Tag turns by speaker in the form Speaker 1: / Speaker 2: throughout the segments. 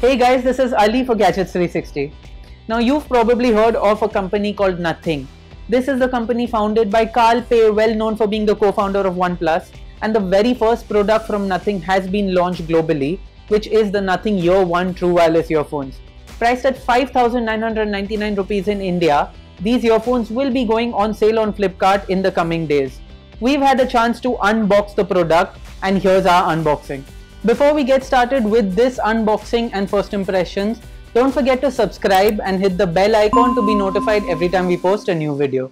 Speaker 1: Hey guys, this is Ali for Gadgets 360. Now you've probably heard of a company called Nothing. This is the company founded by Carl Pei, well known for being the co-founder of OnePlus, and the very first product from Nothing has been launched globally, which is the Nothing Ear 1 True Wireless earphones. Priced at 5,999 rupees in India, these earphones will be going on sale on Flipkart in the coming days. We've had a chance to unbox the product, and here's our unboxing. Before we get started with this unboxing and first impressions, don't forget to subscribe and hit the bell icon to be notified every time we post a new video.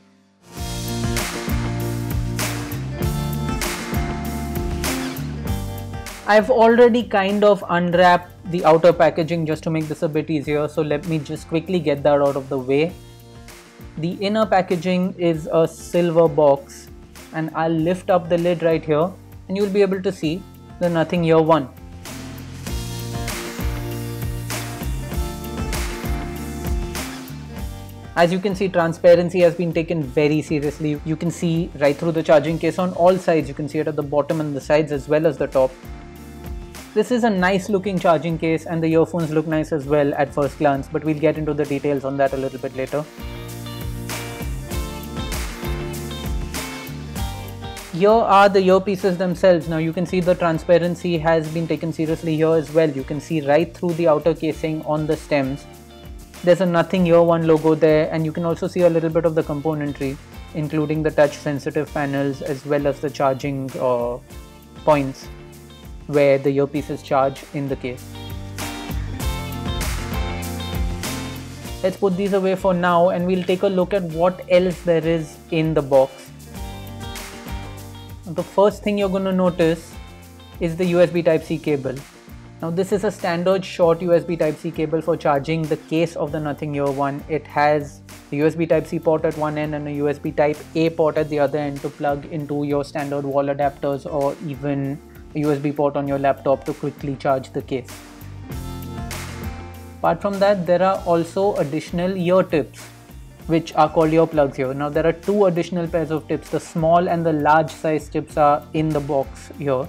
Speaker 1: I've already kind of unwrapped the outer packaging just to make this a bit easier, so let me just quickly get that out of the way. The inner packaging is a silver box, and I'll lift up the lid right here and you'll be able to see the Nothing Ear 1. As you can see, transparency has been taken very seriously. You can see right through the charging case on all sides. You can see it at the bottom and the sides as well as the top. This is a nice looking charging case and the earphones look nice as well at first glance, but we'll get into the details on that a little bit later. Here are the earpieces themselves. Now you can see the transparency has been taken seriously here as well. You can see right through the outer casing on the stems. There's a Nothing Ear 1 logo there, and you can also see a little bit of the componentry, including the touch sensitive panels as well as the charging points where the earpieces charge in the case. Let's put these away for now and we'll take a look at what else there is in the box. The first thing you're going to notice is the USB Type-C cable. Now this is a standard short USB Type-C cable for charging the case of the Nothing Ear 1. It has a USB Type-C port at one end and a USB Type-A port at the other end to plug into your standard wall adapters or even a USB port on your laptop to quickly charge the case. Apart from that, there are also additional ear tips, which are called ear plugs here. Now there are two additional pairs of tips. The small and the large size tips are in the box here.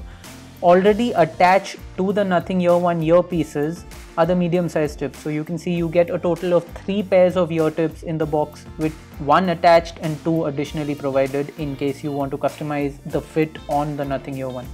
Speaker 1: Already attached to the Nothing Ear 1 earpieces are the medium size tips. So you can see you get a total of 3 pairs of ear tips in the box, with 1 attached and 2 additionally provided in case you want to customize the fit on the Nothing Ear 1.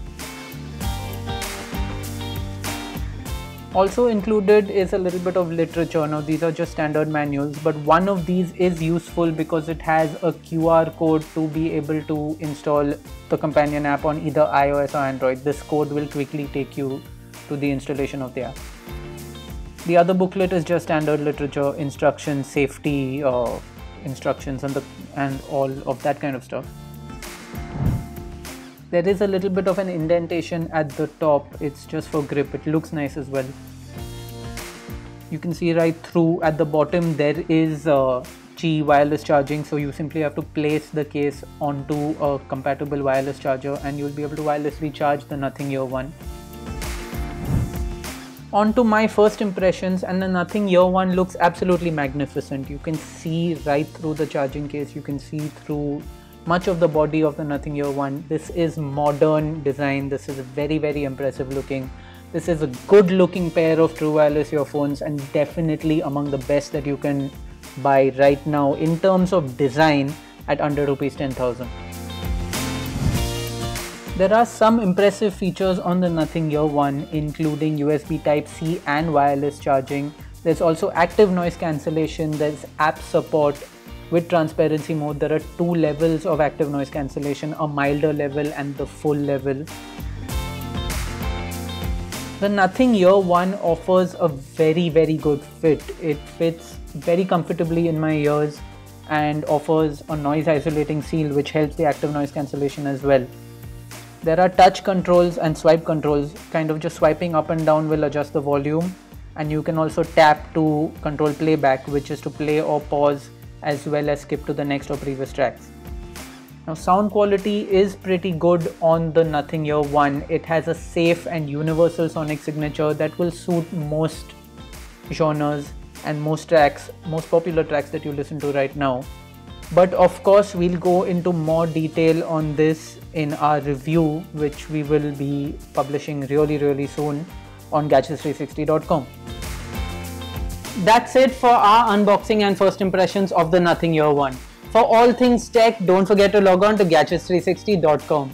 Speaker 1: Also included is a little bit of literature. Now these are just standard manuals, but one of these is useful because it has a QR code to be able to install the companion app on either iOS or Android. This code will quickly take you to the installation of the app. The other booklet is just standard literature, instructions, safety instructions and all of that kind of stuff. There is a little bit of an indentation at the top. It's just for grip. It looks nice as well. You can see right through at the bottom there is Qi wireless charging, so you simply have to place the case onto a compatible wireless charger and you'll be able to wirelessly charge the Nothing Ear 1. On to my first impressions, and the Nothing Ear 1 looks absolutely magnificent. You can see right through the charging case. You can see through much of the body of the Nothing Ear 1. This is modern design. This is very, very impressive looking. This is a good looking pair of true wireless earphones and definitely among the best that you can buy right now in terms of design at under rupees 10,000. There are some impressive features on the Nothing Ear 1, including USB Type-C and wireless charging. There's also active noise cancellation. There's app support. With transparency mode, there are 2 levels of active noise cancellation, a milder level and the full level. The Nothing Ear 1 offers a very, very good fit. It fits very comfortably in my ears and offers a noise isolating seal which helps the active noise cancellation as well. There are touch controls and swipe controls. Kind of just swiping up and down will adjust the volume, and you can also tap to control playback, which is to play or pause as well as skip to the next or previous tracks. Now sound quality is pretty good on the Nothing Ear 1. It has a safe and universal sonic signature that will suit most genres and most popular tracks that you listen to right now. But of course we'll go into more detail on this in our review, which we will be publishing really soon on Gadgets360.com. That's it for our unboxing and first impressions of the Nothing Ear 1. For all things tech, don't forget to log on to gadgets360.com.